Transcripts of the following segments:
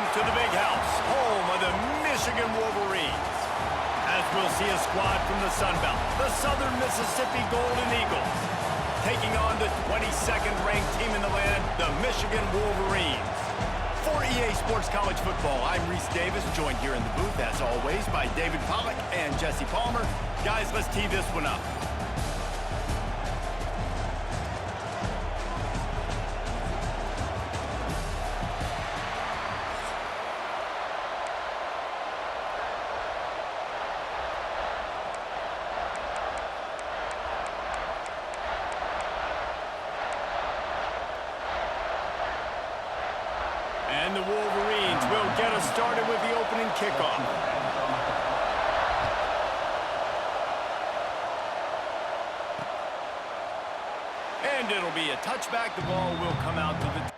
Welcome to the Big House, home of the Michigan Wolverines. As we'll see a squad from the Sun Belt, the Southern Mississippi Golden Eagles, taking on the 22nd ranked team in the land, the Michigan Wolverines. For EA Sports College Football, I'm Reese Davis, joined here in the booth, as always, by David Pollack and Jesse Palmer. Guys, let's tee this one up. And the Wolverines will get us started with the opening kickoff. And it'll be a touchback. The ball will come out to the...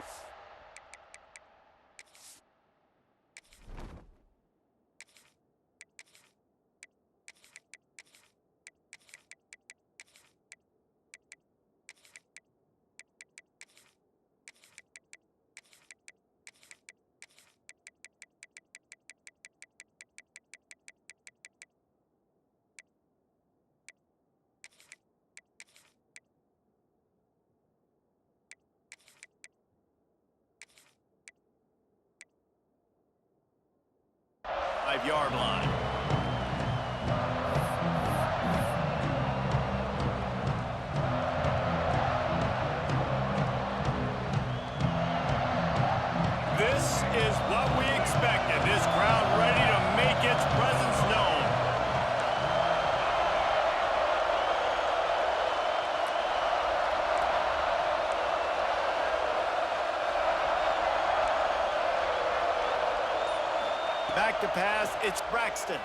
Five-yard line. This is what we expected. This crowd ready to make its presence known. Back to pass, it's Braxton.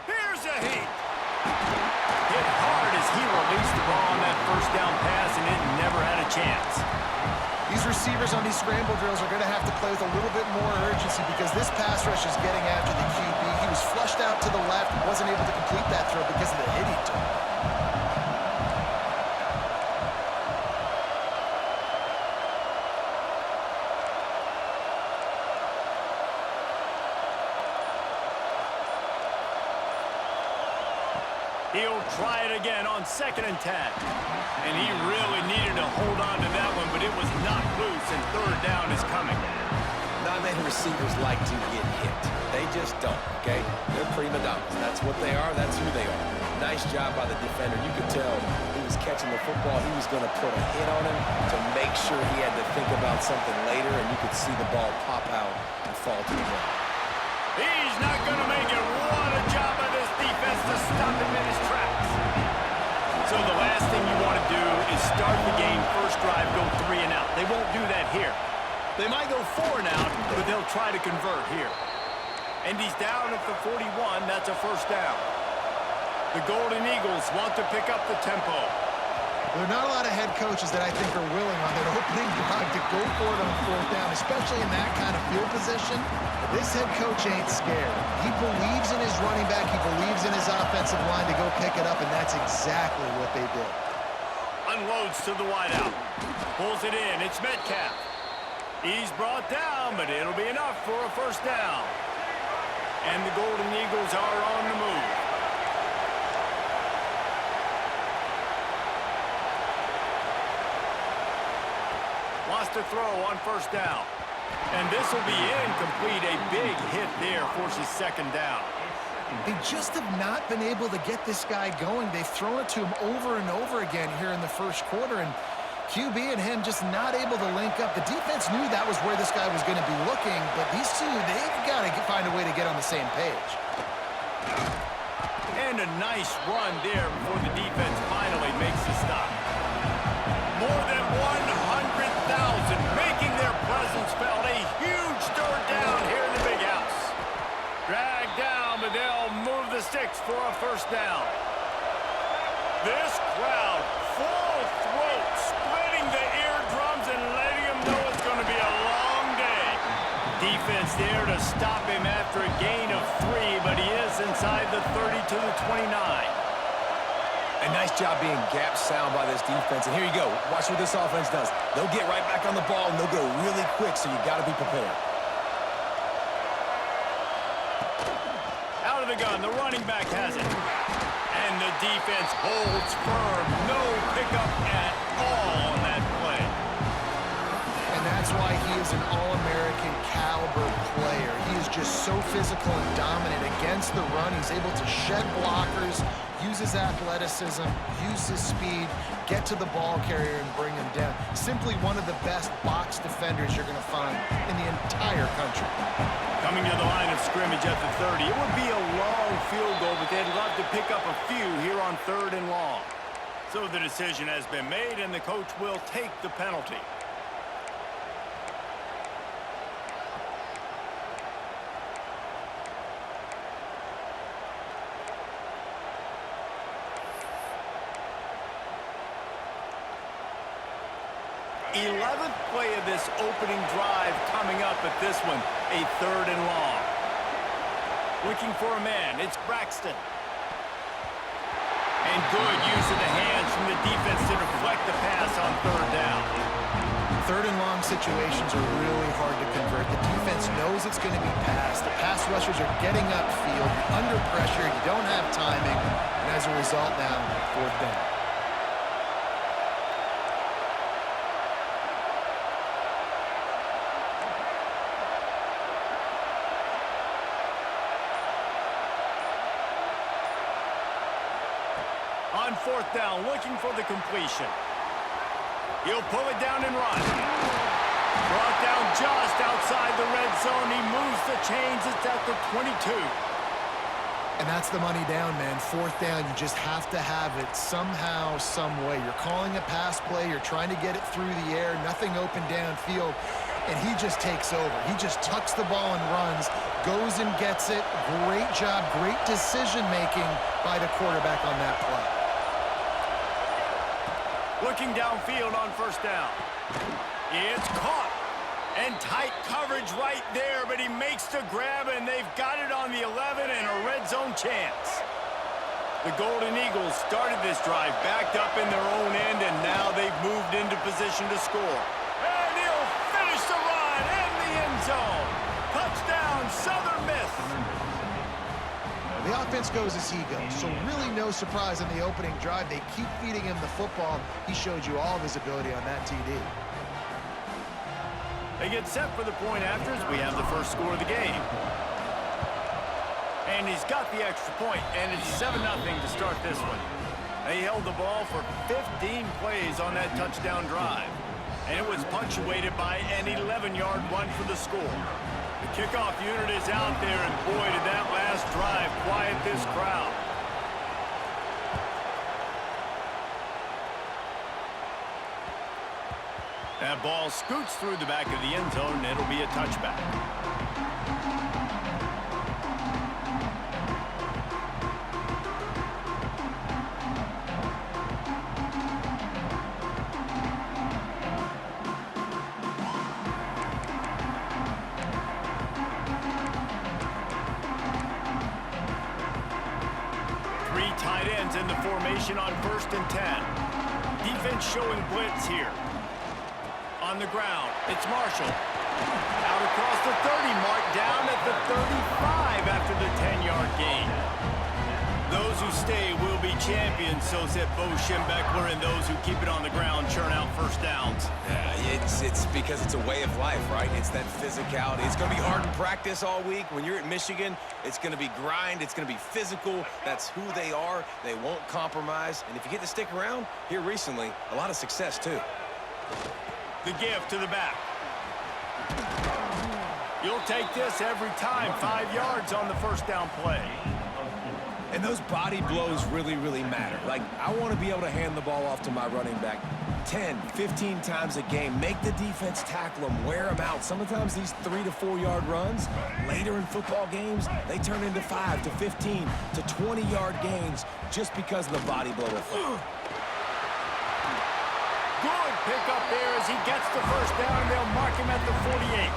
Here's a heat. Hit hard as he released the ball on that first down pass, and it never had a chance. These receivers on these scramble drills are going to have to play with a little bit more urgency because this pass rush is getting after the QB. He was flushed out to the left and wasn't able to complete that throw because of the hit he took. He'll try it again on 2nd and 10. And he really needed to hold on to that one, but it was knocked loose, and 3rd down is coming. Not many receivers like to get hit. They just don't, okay? They're prima donnas. That's what they are. That's who they are. Nice job by the defender. You could tell he was catching the football. He was going to put a hit on him to make sure he had to think about something later, and you could see the ball pop out and fall to the ground. He's not going to make it. What a job by this defense to stop him in his tracks. So the last thing you want to do is start the game, first drive, go 3 and out. They won't do that here. They might go 4 and out, but they'll try to convert here. And he's down at the 41. That's a first down. The Golden Eagles want to pick up the tempo. There are not a lot of head coaches that I think are willing on their opening drive to go for it on 4th down, especially in that kind of field position. But this head coach ain't scared. He believes in his running back. He believes in his offensive line to go pick it up, and that's exactly what they did. Unloads to the wideout. Pulls it in. It's Metcalf. He's brought down, but it'll be enough for a first down. And the Golden Eagles are on the move. Wants to throw on first down. And this will be incomplete. A big hit there forces 2nd down. They just have not been able to get this guy going. They've thrown it to him over and over again here in the first quarter, and QB and him just not able to link up. The defense knew that was where this guy was going to be looking, but these two, they've got to find a way to get on the same page. And a nice run there before the defense finally makes the stop. More than 100,000 making their presence felt. A huge 3rd down here in the Big House. Dragged down, but they'll move the sticks for a first down. This crowd, full throat, splitting the eardrums and letting them know it's going to be a long day. Defense there to stop him after a gain of 3, but he is inside the 30 to the 29. A nice job being gap sound by this defense. And here you go. Watch what this offense does. They'll get right back on the ball, and they'll go really quick, so you got to be prepared. for the gun. The running back has it. And the defense holds firm. No pickup at all on that play. And that's why he is an All-American caliber player. He is just so physical and dominant against the run. He's able to shed blockers, use his athleticism, use his speed, get to the ball carrier and bring him down. Simply one of the best box defenders you're going to find in the entire country. Coming to the line of scrimmage at the 30. It would be a long field goal, but they'd love to pick up a few here on 3rd and long. So the decision has been made, and the coach will take the penalty. Eleventh play of this opening drive coming up at this one, a 3rd and long. Looking for a man, it's Braxton. And good use of the hands from the defense to deflect the pass on 3rd down. 3rd and long situations are really hard to convert. The defense knows it's going to be passed. The pass rushers are getting upfield. You're under pressure. You don't have timing. And as a result now, 4th down. On 4th down, looking for the completion. He'll pull it down and run. Brought down just outside the red zone. He moves the chains. It's at the 22. And that's the money down, man. 4th down, you just have to have it somehow, some way. You're calling a pass play. You're trying to get it through the air. Nothing open downfield. And he just takes over. He just tucks the ball and runs, goes and gets it. Great job, great decision-making by the quarterback on that play. Looking downfield on 1st down. It's caught. And tight coverage right there, but he makes the grab, and they've got it on the 11 and a red zone chance. The Golden Eagles started this drive backed up in their own end, and now they've moved into position to score. And he'll finish the run in the end zone. Touchdown, Southern Miss. The offense goes as he goes, so really no surprise in the opening drive. They keep feeding him the football. He showed you all of his ability on that TD. They get set for the point after as we have the first score of the game. And he's got the extra point, and it's 7-0 to start this one. They held the ball for 15 plays on that touchdown drive, and it was punctuated by an 11-yard run for the score. The kickoff unit is out there, and boy, did that last drive quiet this crowd. That ball scoots through the back of the end zone, and it'll be a touchback. Three tight ends in the formation on 1st and 10. Defense showing blitz here. On the ground, it's Marshall. Out across the 30 mark, down at the 35 after the 10-yard gain. Those who stay will be champions, so said Bo Schembechler, and those who keep it on the ground churn out 1st downs. Yeah, it's because it's a way of life, right? It's that physicality. It's going to be hard in practice all week. When you're at Michigan, it's going to be grind. It's going to be physical. That's who they are. They won't compromise. And if you get to stick around, here recently, a lot of success, too. The give to the back. You'll take this every time. 5 yards on the 1st down play. And those body blows really, really matter. Like, I want to be able to hand the ball off to my running back 10, 15 times a game. Make the defense tackle them, wear them out. Sometimes these 3 to 4 yard runs, later in football games, they turn into 5 to 15 to 20-yard gains just because of the body blow effect. Good pick up there as he gets the 1st down, and they'll mark him at the 48.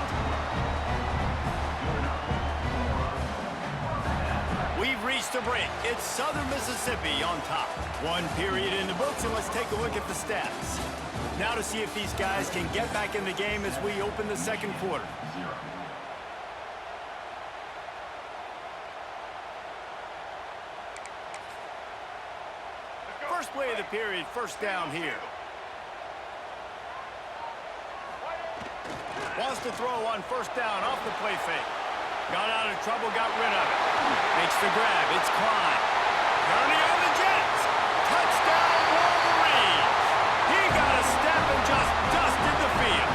We've reached a break. It's Southern Mississippi on top. 1 period in the books, and let's take a look at the stats. Now to see if these guys can get back in the game as we open the 2nd quarter. Last play of the period, first down here. Wants to throw on first down off the play fake. Got out of trouble, got rid of it. Makes the grab, it's Klein. Turning on the Jets. Touchdown, Wolverines. He got a step and just dusted the field.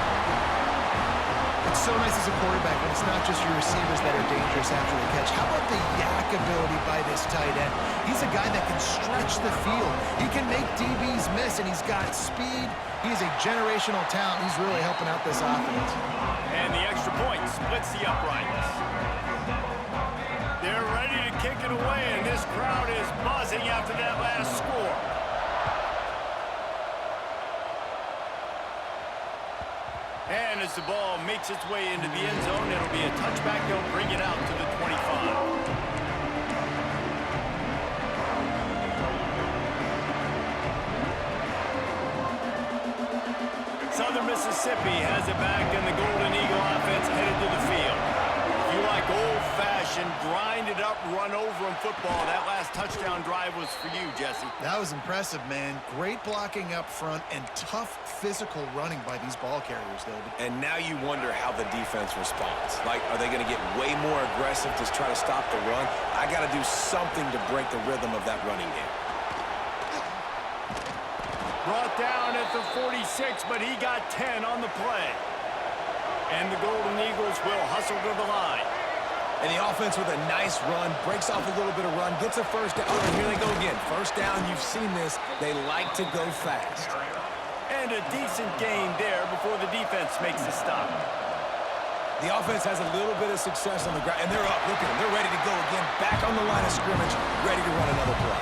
It's so nice as a quarterback when it's not just your receivers that are dangerous after the catch. How about the yak ability by this tight end? He's a guy that can stretch the field. He can make DBs miss, and he's got speed. He's a generational talent. He's really helping out this offense. And the extra point splits the uprights. They're ready to kick it away, and this crowd is buzzing after that last score. And as the ball makes its way into the end zone, it'll be a touchback. They'll bring it out to the 25. Southern Mississippi has it back, and the Golden Eagle offense headed to the field. If you like old-fashioned, grinded-up, run-over-'em football, that last touchdown drive was for you, Jesse. That was impressive, man. Great blocking up front and tough physical running by these ball carriers, David. And now you wonder how the defense responds. Like, are they going to get way more aggressive to try to stop the run? I got to do something to break the rhythm of that running game. Brought down at the 46, but he got 10 on the play. And the Golden Eagles will hustle to the line. And the offense with a nice run, breaks off a little bit of run, gets a first down. Oh, and here they go again. First down, you've seen this. They like to go fast. And a decent gain there before the defense makes the stop. The offense has a little bit of success on the ground, and they're up. Look at them. They're ready to go again. Back on the line of scrimmage, ready to run another play.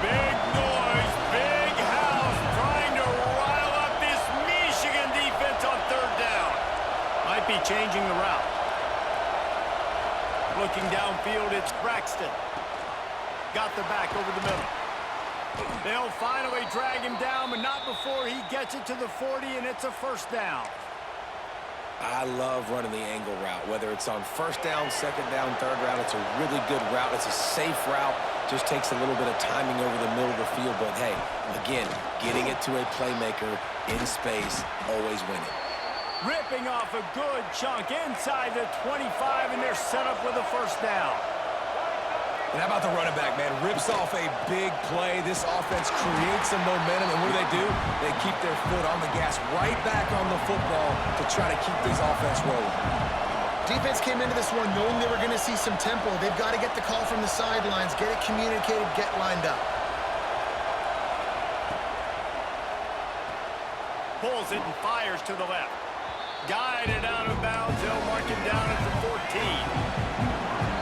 Big noise, big house, trying to rile up this Michigan defense on third down. Might be changing the route. Looking downfield, it's Braxton. Got the back over the middle. They'll finally drag him down, but not before he gets it to the 40, and it's a first down. I love running the angle route, whether it's on first down, second down, third round. It's a really good route. It's a safe route. Just takes a little bit of timing over the middle of the field. But, hey, again, getting it to a playmaker in space, always winning. Ripping off a good chunk inside the 25, and they're set up with a first down. And how about the running back, man? Rips off a big play. This offense creates some momentum, and what do? They keep their foot on the gas, right back on the football to try to keep this offense rolling. Defense came into this one knowing they were going to see some tempo. They've got to get the call from the sidelines, get it communicated, get lined up. Pulls it and fires to the left. Guided out of bounds. They'll mark him down at the 14.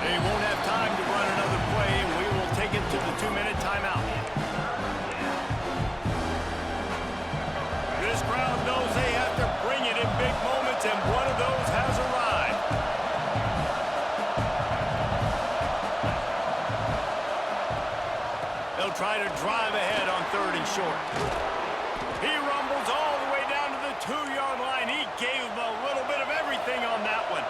They won't have time to run another play, and we will take it to the 2-minute timeout. This crowd knows they have to bring it in big moments, and one of those has arrived. They'll try to drive ahead on third and short. He rumbles all the way down to the 2-yard line. He gave them a little bit of everything on that one.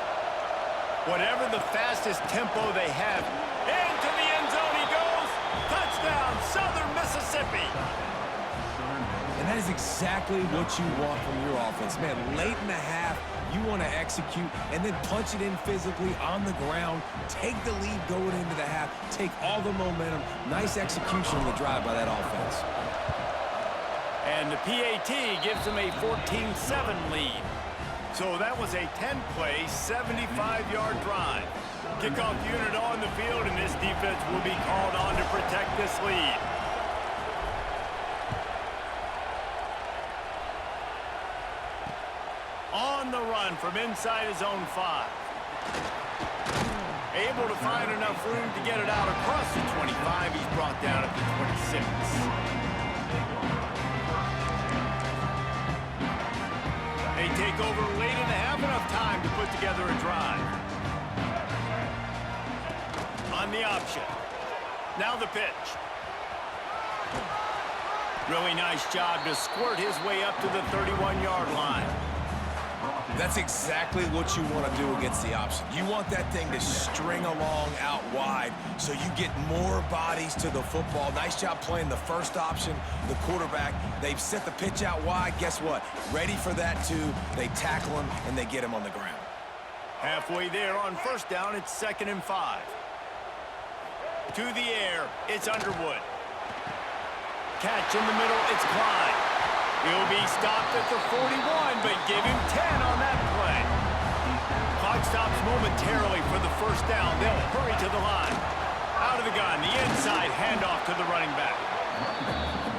Whatever the fastest tempo they have. Into the end zone he goes. Touchdown, Southern Mississippi. And that is exactly what you want from your offense. Man, late in the half, you want to execute and then punch it in physically on the ground. Take the lead going into the half. Take all the momentum. Nice execution on the drive by that offense. And the PAT gives them a 14-7 lead. So that was a 10-play, 75-yard drive. Kickoff unit on the field, and this defense will be called on to protect this lead. On the run from inside his own 5. Able to find enough room to get it out across the 25. He's brought down at the 26. They take over late in the half, enough time to put together a drive. On the option. Now the pitch. Really nice job to squirt his way up to the 31-yard line. That's exactly what you want to do against the option. You want that thing to string along out wide so you get more bodies to the football. Nice job playing the first option, the quarterback. They've set the pitch out wide. Guess what? Ready for that too. They tackle him, and they get him on the ground. Halfway there on first down, it's 2nd and 5. To the air, it's Underwood. Catch in the middle, it's Klein. He'll be stopped at the 41, but give him 10 on that play. Clock stops momentarily for the first down. They'll hurry to the line. Out of the gun, the inside handoff to the running back.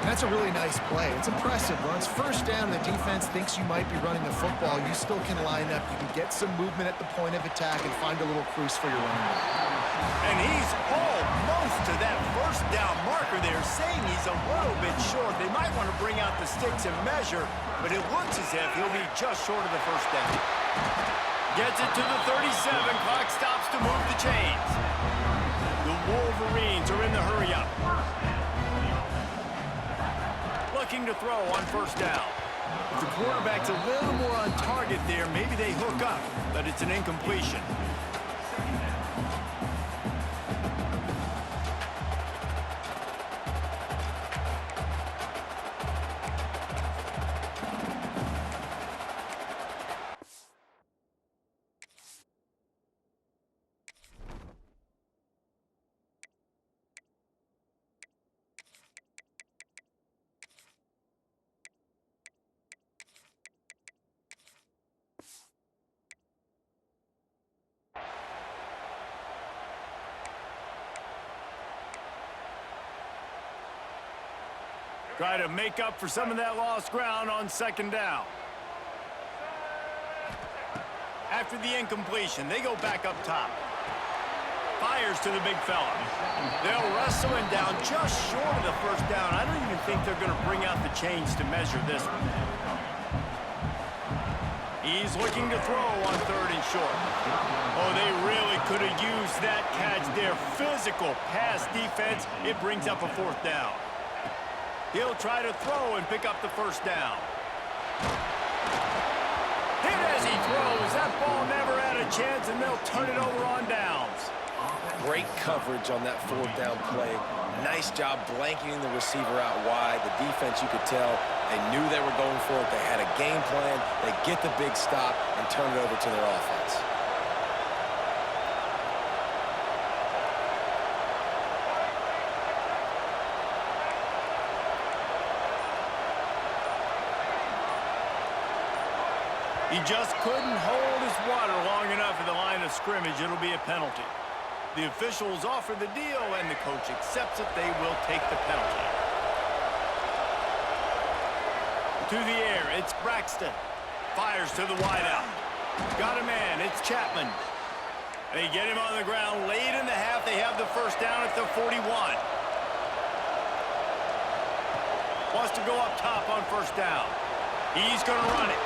That's a really nice play. It's impressive. When it's first down and the defense thinks you might be running the football, you still can line up. You can get some movement at the point of attack and find a little crease for your running back. And he's almost to that first down marker there, saying he's a little bit short. They might want to bring out the sticks and measure, but it looks as if he'll be just short of the first down. Gets it to the 37. Clock stops to move the chains. The Wolverines are in the hurry-up. Looking to throw on first down. If the quarterback's a little more on target there, maybe they hook up, but it's an incompletion. Try to make up for some of that lost ground on 2nd down. After the incompletion, they go back up top. Fires to the big fella. They'll wrestle him down just short of the first down. I don't even think they're going to bring out the chains to measure this one. He's looking to throw on 3rd and short. Oh, they really could have used that catch there. Physical pass defense. It brings up a 4th down. He'll try to throw and pick up the first down. Hit as he throws. That ball never had a chance, and they'll turn it over on downs. Great coverage on that 4th down play. Nice job blanketing the receiver out wide. The defense, you could tell, they knew they were going for it. They had a game plan. They get the big stop and turn it over to their offense. He just couldn't hold his water long enough at the line of scrimmage. It'll be a penalty. The officials offer the deal, and the coach accepts it. They will take the penalty. To the air, it's Braxton. Fires to the wideout. Got a man, it's Chapman. They get him on the ground late in the half. They have the first down at the 41. Wants to go up top on first down. He's going to run it.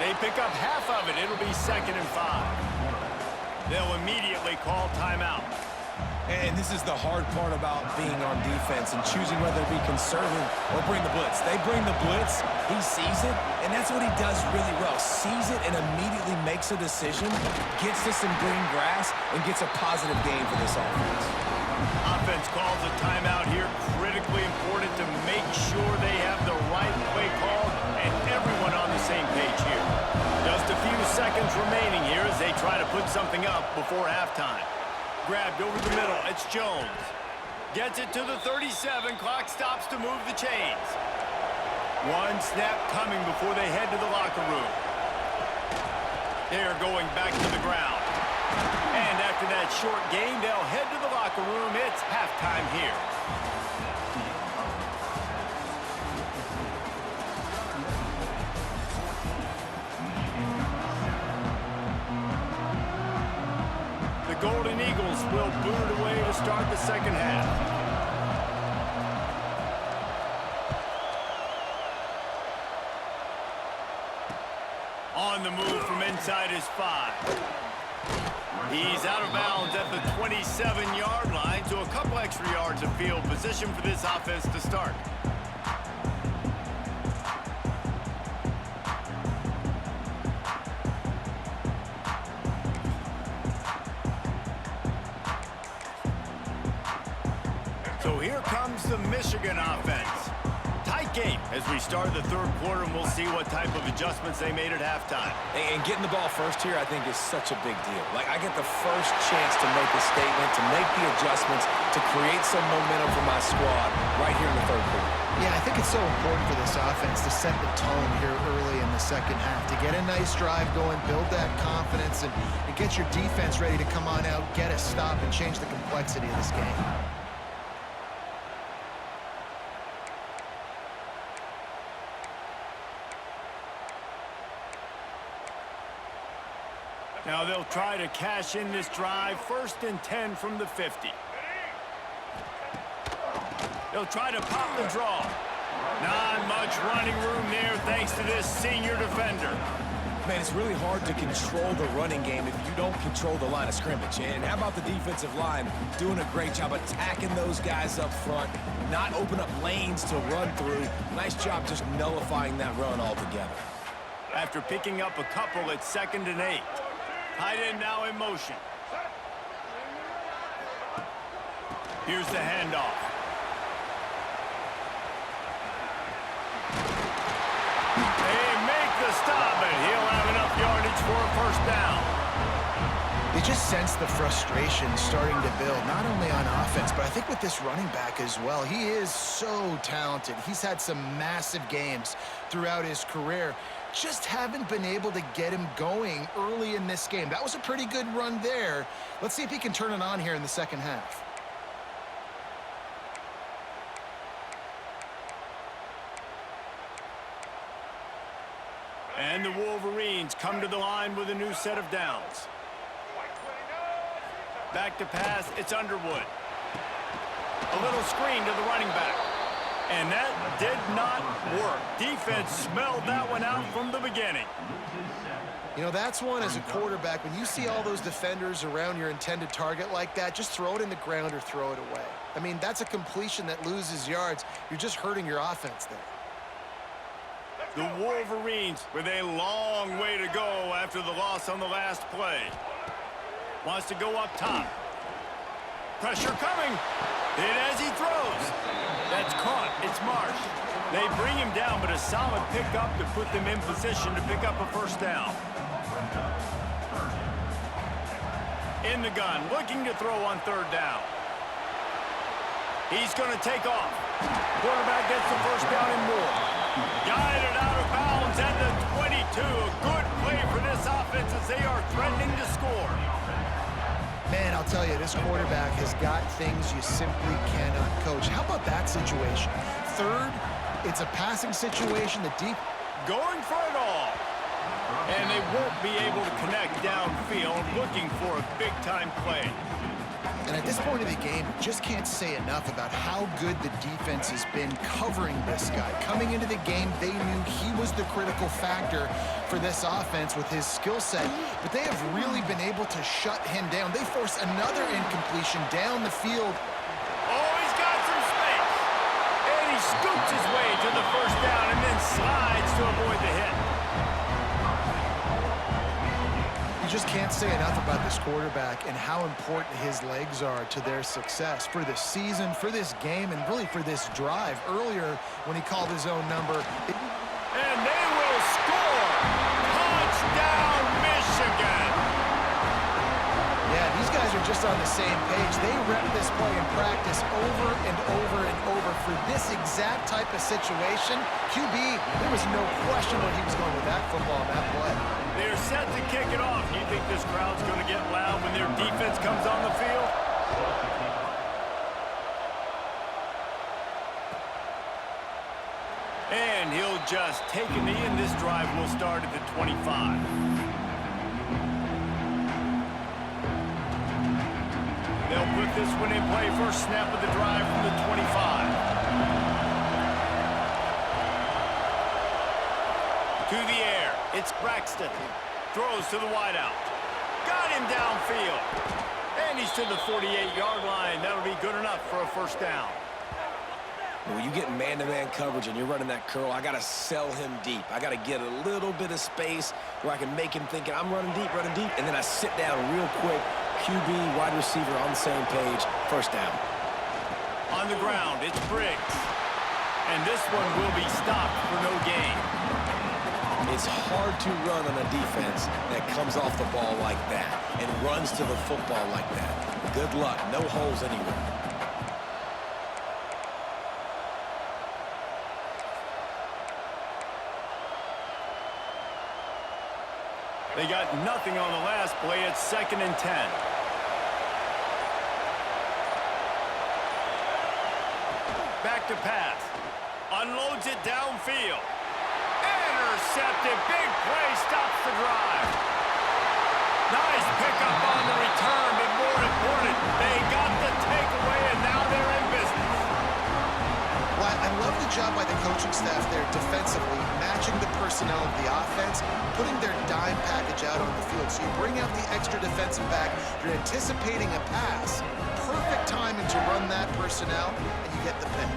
They pick up half of it. It'll be 2nd and 5. They'll immediately call timeout. And this is the hard part about being on defense and choosing whether to be conservative or bring the blitz. They bring the blitz, he sees it, and that's what he does really well. Sees it and immediately makes a decision, gets to some green grass, and gets a positive gain for this offense. Offense calls a timeout here. Critically important to make sure they have the right play call and everyone on the same page here. Just a few seconds remaining here as they try to put something up before halftime. Grabbed over the middle, it's Jones. Gets it to the 37, clock stops to move the chains. One snap coming before they head to the locker room. They're going back to the ground. And after that short gain, they'll head to the locker room. It's halftime here. Golden Eagles will boot it away to start the second half. On the move from inside his 5. He's out of bounds at the 27-yard line, so a couple extra yards of field position for this offense to start. here comes the Michigan offense. Tight game as we start the third quarter, and we'll see what type of adjustments they made at halftime. And getting the ball first here, I think, is such a big deal. Like, I get the first chance to make a statement, to make the adjustments, to create some momentum for my squad right here in the third quarter. Yeah, I think it's so important for this offense to set the tone here early in the second half, to get a nice drive going, build that confidence, and get your defense ready to come on out, get a stop, and change the complexity of this game. Now they'll try to cash in this drive. 1st and 10 from the 50. They'll try to pop the draw. Not much running room there thanks to this senior defender. Man, it's really hard to control the running game if you don't control the line of scrimmage. And how about the defensive line doing a great job attacking those guys up front, not open up lanes to run through. Nice job just nullifying that run altogether. After picking up a couple, it's 2nd and 8. Tight end now in motion. Here's the handoff. They make the stop, and he'll have enough yardage for a 1st down. You just sense the frustration starting to build, not only on offense, but I think with this running back as well. He is so talented. He's had some massive games throughout his career. Just haven't been able to get him going early in this game. That was a pretty good run there. Let's see if he can turn it on here in the second half. And the Wolverines come to the line with a new set of downs. Back to pass, it's Underwood. A little screen to the running back. And that did not work. Defense smelled that one out from the beginning. You know, that's one as a quarterback. When you see all those defenders around your intended target like that, just throw it in the ground or throw it away. I mean, that's a completion that loses yards. You're just hurting your offense there. The Wolverines with a long way to go after the loss on the last play. Wants to go up top. Pressure coming. Hit as he throws. That's caught. It's Marsh. They bring him down, but a solid pickup to put them in position to pick up a 1st down. In the gun, looking to throw on 3rd down. He's going to take off. Quarterback gets the 1st down and more. Guided out of bounds at the 22. A good play for this offense as they are threatening to score. Man, I'll tell you, this quarterback has got things you simply cannot coach. How about that situation? 3rd, it's a passing situation. The deep going for it all. And they won't be able to connect downfield, looking for a big-time play. And at this point of the game, just can't say enough about how good the defense has been covering this guy. Coming into the game, they knew he was the critical factor for this offense with his skill set, but they have really been able to shut him down. They force another incompletion down the field. Oh, he's got some space. And he scoops his way to the 1st down and then slides to avoid the hit. You just can't say enough about this quarterback and how important his legs are to their success for this season, for this game, and really for this drive. Earlier, when he called his own number. And they will score! Touchdown, Michigan! Yeah, these guys are just on the same page. They rep this play in practice over and over and over for this exact type of situation. QB, there was no question where he was going with that football on that play. They're set to kick it off. Do you think this crowd's going to get loud when their defense comes on the field? And he'll just take a knee, and this drive will start at the 25. They'll put this one in play. First snap of the drive from the 25. To the air, it's Braxton. Throws to the wideout. Got him downfield. And he's to the 48-yard line. That'll be good enough for a 1st down. When you get man-to-man coverage and you're running that curl, I got to sell him deep. I got to get a little bit of space where I can make him thinking I'm running deep, and then I sit down real quick. QB, wide receiver on the same page, 1st down. On the ground, it's Briggs. And this one will be stopped for no gain. It's hard to run on a defense that comes off the ball like that and runs to the football like that. Good luck. No holes anywhere. They got nothing on the last play. It's 2nd and 10. Back to pass. Unloads it downfield. Intercepted. Big play. Stops the drive. Nice pickup on the return, but more important, they got the takeaway, and now they're in business. Well, I love the job by the coaching staff there defensively, matching the personnel of the offense, putting their dime package out on the field. So you bring out the extra defensive back, you're anticipating a pass. Perfect timing to run that personnel, and you get the pick.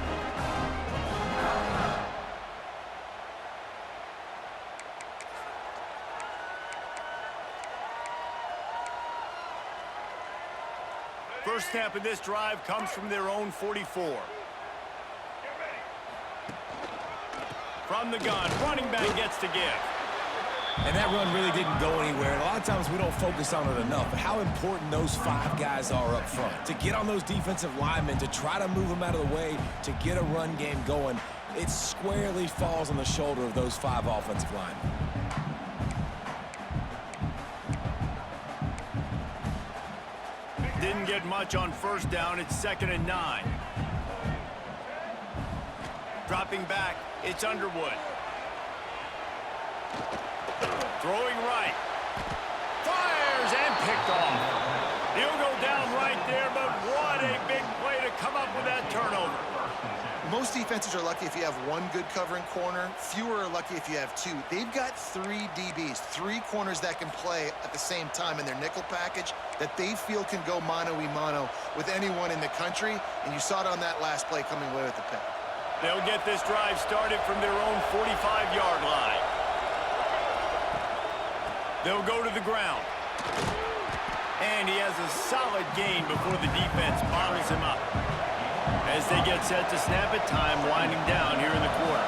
First snap of this drive comes from their own 44. From the gun, running back gets to give. And that run really didn't go anywhere. And a lot of times we don't focus on it enough, but how important those 5 guys are up front. To get on those defensive linemen, to try to move them out of the way, to get a run game going, it squarely falls on the shoulder of those 5 offensive linemen. Didn't get much on first down. It's 2nd and 9. Dropping back, it's Underwood. Throwing right. Fires and picked off. He'll go down right there, but what a big play to come up with that turnover. Most defenses are lucky if you have 1 good covering corner. Fewer are lucky if you have 2. They've got 3 DBs, 3 corners that can play at the same time in their nickel package that they feel can go mano-a-mano with anyone in the country. And you saw it on that last play coming away with the pick. They'll get this drive started from their own 45-yard line. They'll go to the ground. And he has a solid gain before the defense bottles him up. As they get set to snap it, time winding down here in the quarter.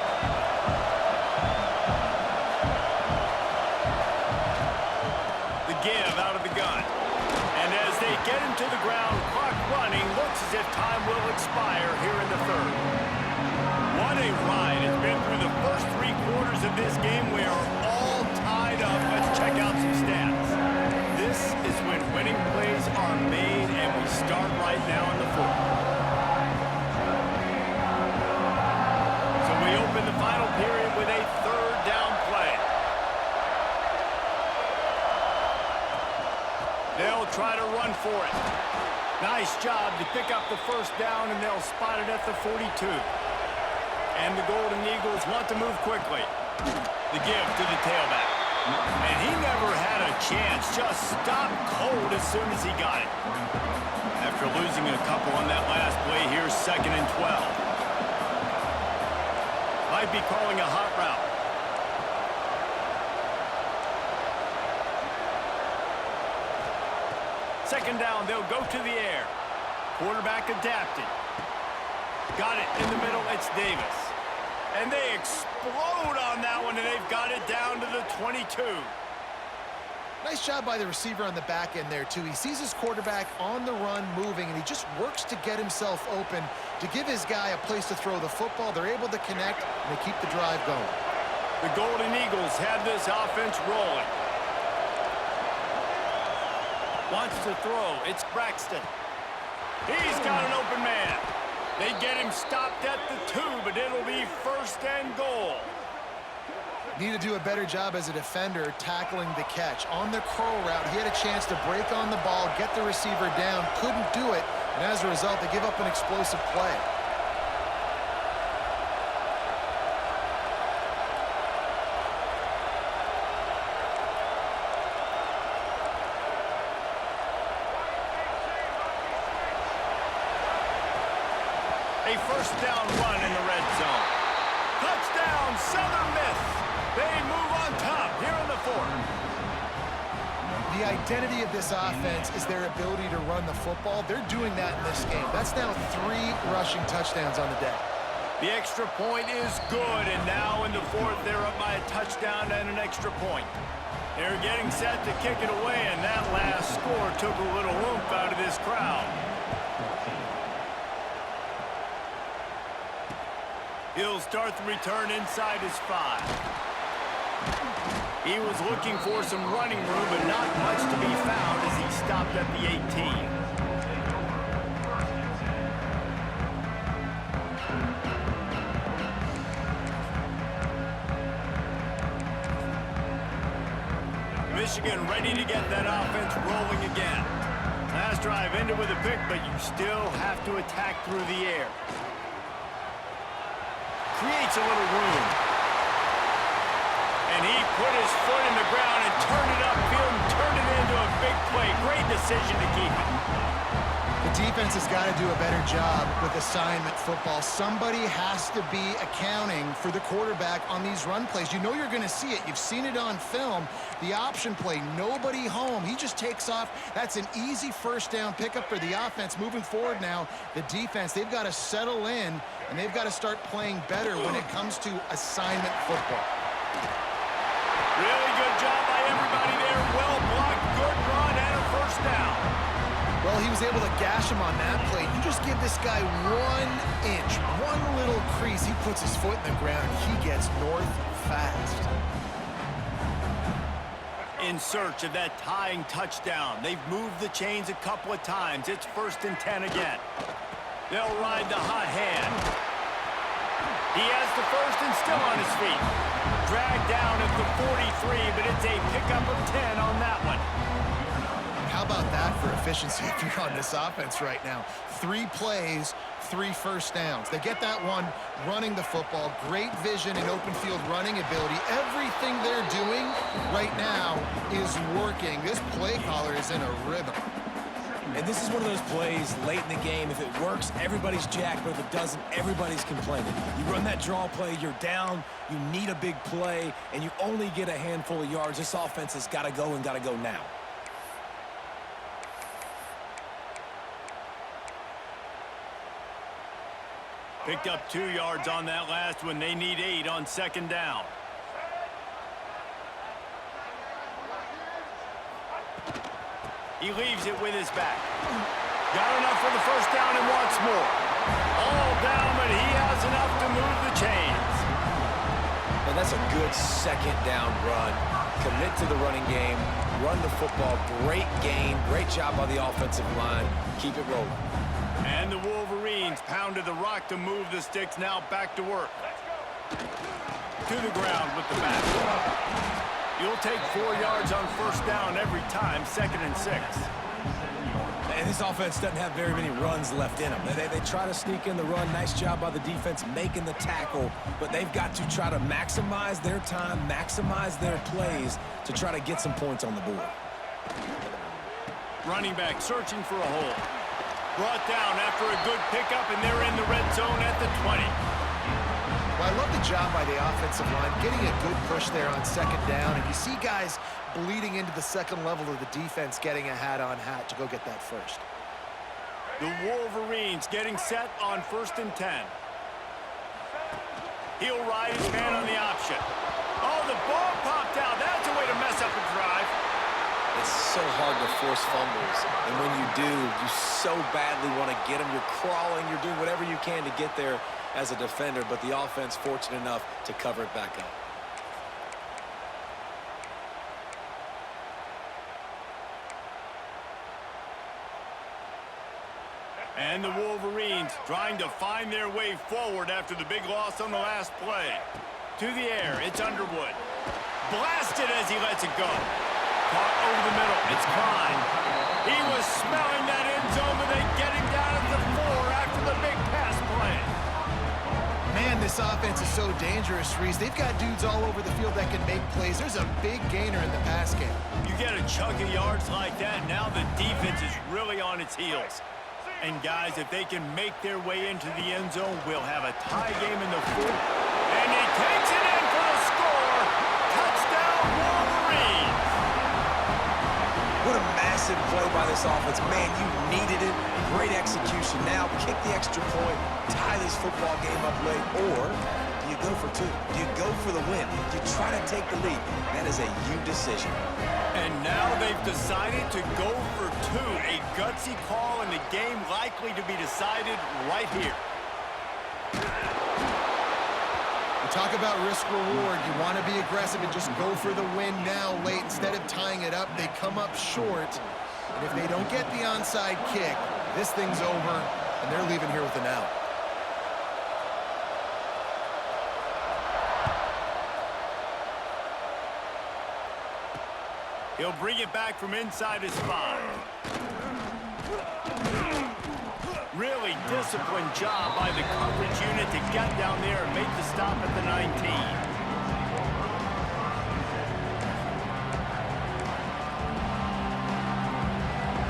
The give out of the gun. And as they get him to the ground, clock running, looks as if time will expire here in the 3rd. What a ride it's been through the first 3 quarters of this game. We are all tied up. Let's check out some stats. This is when winning plays are made, and we start right now in the 4th. So we open the final period with a 3rd down play. They'll try to run for it. Nice job to pick up the first down, and they'll spot it at the 42. And the Golden Eagles want to move quickly. The give to the tailback. And he never had a chance. Just stopped cold as soon as he got it. After losing a couple on that last play, here's 2nd and 12. Might be calling a hot route. Second down, they'll go to the air. Quarterback adapted. Got it in the middle, it's Davis. And they explode on that one, and they've got it down to the 22. Nice job by the receiver on the back end there, too. He sees his quarterback on the run moving, and he just works to get himself open to give his guy a place to throw the football. They're able to connect, and they keep the drive going. The Golden Eagles have this offense rolling. Wants to throw. It's Braxton. He's got an open man. They get him stopped at the 2, but it'll be 1st and goal. Need to do a better job as a defender tackling the catch. On the curl route, he had a chance to break on the ball, get the receiver down, couldn't do it, and as a result, they give up an explosive play. A 1st down run in the red zone. Touchdown, Southern Miss. They move on top here in the 4th. The identity of this offense is their ability to run the football. They're doing that in this game. That's now 3 rushing touchdowns on the day. The extra point is good, and now in the fourth, they're up by a touchdown and an extra point. They're getting set to kick it away, and that last score took a little oomph out of this crowd. He'll start the return inside his 5. He was looking for some running room, but not much to be found as he stopped at the 18. Michigan ready to get that offense rolling again. Last drive ended with a pick, but you still have to attack through the air. Creates a little room. And he put his foot in the ground and turned it upfield and turned it into a big play. Great decision to keep it. The defense has got to do a better job with assignment football. Somebody has to be accounting for the quarterback on these run plays. You know you're going to see it. You've seen it on film. The option play, nobody home. He just takes off. That's an easy first down pickup for the offense. Moving forward now, the defense, they've got to settle in, and they've got to start playing better when it comes to assignment football. Really good job by everybody there. Well blocked, good run, and a first down. Well, he was able to gash him on that play. You just give this guy 1 inch, one little crease. He puts his foot in the ground. He gets north fast. In search of that tying touchdown. They've moved the chains a couple of times. It's 1st and 10 again. They'll ride the hot hand. He has the first and still on his feet. Dragged down at the 43, but it's a pickup of 10 on that one. How about that for efficiency if you're on this offense right now? 3 plays, 3 first downs. They get that one running the football. Great vision and open field running ability. Everything they're doing right now is working. This play caller is in a rhythm. And this is one of those plays late in the game. If it works, everybody's jacked, but if it doesn't, everybody's complaining. You run that draw play, you're down, you need a big play, and you only get a handful of yards. This offense has got to go and got to go now. Picked up 2 yards on that last one. They need 8 on 2nd down. He leaves it with his back. Got enough for the first down and wants more. All down, but he has enough to move the chains. And that's a good 2nd down run. Commit to the running game. Run the football. Great gain. Great job by the offensive line. Keep it rolling. And the Wolverines pounded the rock to move the sticks. Now back to work. To the ground with the back. You'll take 4 yards on first down every time, 2nd and 6. And this offense doesn't have very many runs left in them. They try to sneak in the run. Nice job by the defense making the tackle. But they've got to try to maximize their time, maximize their plays to try to get some points on the board. Running back searching for a hole. Brought down after a good pickup, and they're in the red zone at the 20. Well, I love the job by the offensive line, getting a good push there on 2nd down, and you see guys bleeding into the 2nd level of the defense getting a hat-on-hat to go get that first. The Wolverines getting set on 1st and 10. He'll ride his man on the option. Oh, the ball popped out. That's a way to mess up a drive. It's so hard to force fumbles, and when you do, you so badly want to get them. You're crawling, you're doing whatever you can to get there as a defender, but the offense fortunate enough to cover it back up. And the Wolverines trying to find their way forward after the big loss on the last play. To the air, it's Underwood. Blasted as he lets it go. Caught over the middle, it's Klein. He was smelling that end zone, but they get him down at the 4 after the big pass play. Man, this offense is so dangerous, Reese. They've got dudes all over the field that can make plays. There's a big gainer in the pass game. You get a chunk of yards like that, now the defense is really on its heels. And guys, if they can make their way into the end zone, we'll have a tie game in the 4th. And he takes it in for the score. Touchdown, Wolverines. aggressive play by this offense. Man, you needed it. Great execution. Now kick the extra point, tie this football game up late, or do you go for two? Do you go for the win? Do you try to take the lead? That is a you decision. And now they've decided to go for two. A gutsy call, and the game likely to be decided right here. You talk about risk-reward. You want to be aggressive and just go for the win now late. Instead of tying it up, they come up short. And if they don't get the onside kick, this thing's over, and they're leaving here with an out. He'll bring it back from inside his 5. Really disciplined job by the coverage unit to get down there and make the stop at the 19.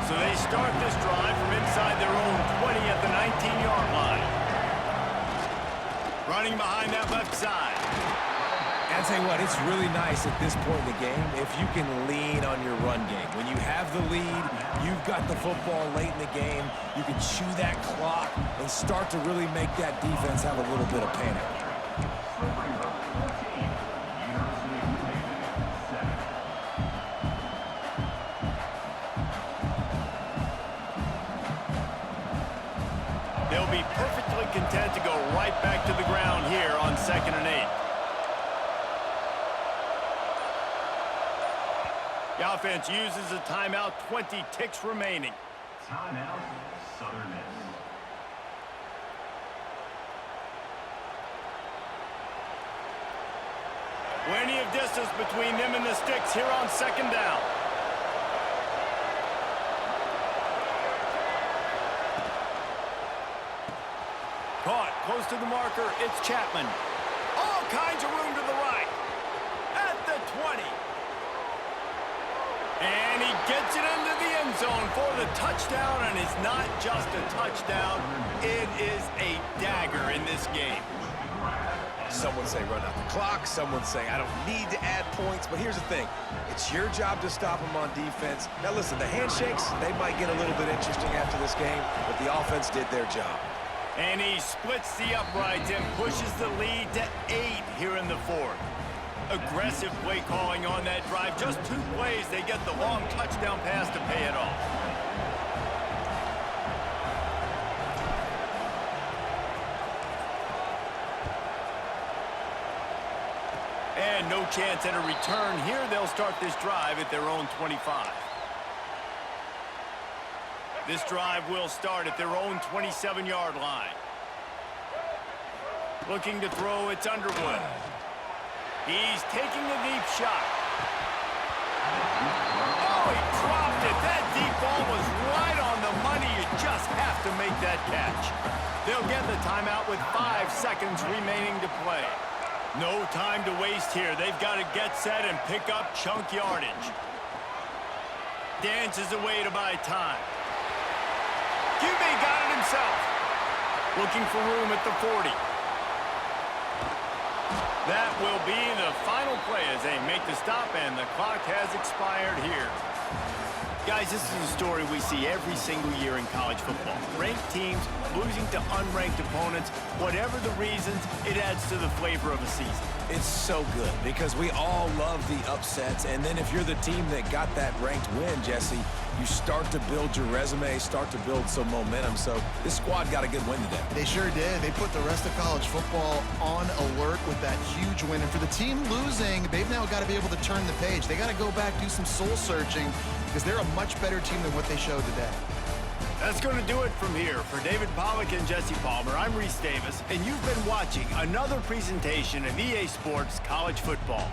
So they start this drive from inside their own 20 at the 19-yard line. Running behind that left side. I'll tell you what, it's really nice at this point in the game if you can lean on your run game. When you have the lead, you've got the football late in the game, you can chew that clock and start to really make that defense have a little bit of panic. They'll be perfectly content to go right back to the ground here on 2nd and 8. The offense uses a timeout, 20 ticks remaining. Timeout, Southern Miss. Plenty of distance between them and the sticks here on 2nd down. Caught close to the marker. It's Chapman. All kinds of room to the right. At the 20. And he gets it into the end zone for the touchdown, and it's not just a touchdown, it is a dagger in this game. Some would say run out the clock, some would say I don't need to add points, but here's the thing. It's your job to stop them on defense. Now listen, the handshakes, they might get a little bit interesting after this game, but the offense did their job. And he splits the uprights and pushes the lead to 8 here in the 4th. Aggressive play calling on that drive. Just 2 plays, they get the long touchdown pass to pay it off. And no chance at a return here. They'll start this drive at their own 25. This drive will start at their own 27-yard line. Looking to throw, it's Underwood. He's taking a deep shot. Oh, he dropped it. That deep ball was right on the money. You just have to make that catch. They'll get the timeout with 5 seconds remaining to play. No time to waste here. They've got to get set and pick up chunk yardage. Dances away to buy time. QB got it himself. Looking for room at the 40. That will be the final play as they make the stop, and the clock has expired here. Guys, this is a story we see every single year in college football. Ranked teams losing to unranked opponents. Whatever the reasons, it adds to the flavor of a season. It's so good because we all love the upsets, and then if you're the team that got that ranked win, Jesse, you start to build your resume, start to build some momentum. So this squad got a good win today. They sure did. They put the rest of college football on alert with that huge win. And for the team losing, they've now got to be able to turn the page. They got to go back, do some soul searching, because they're a much better team than what they showed today. That's going to do it from here. For David Pollack and Jesse Palmer, I'm Reese Davis, and you've been watching another presentation of EA Sports College Football.